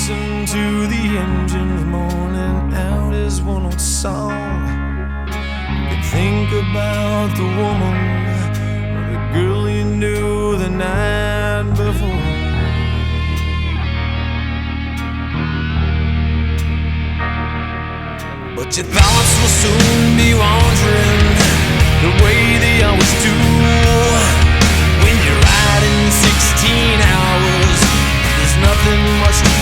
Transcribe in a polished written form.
listen to the engines moaning out his one old song. You think about the woman or the girl you knew the night before. But your thoughts will soon be wandering the way they always do. When you're riding 16 hours, there's nothing much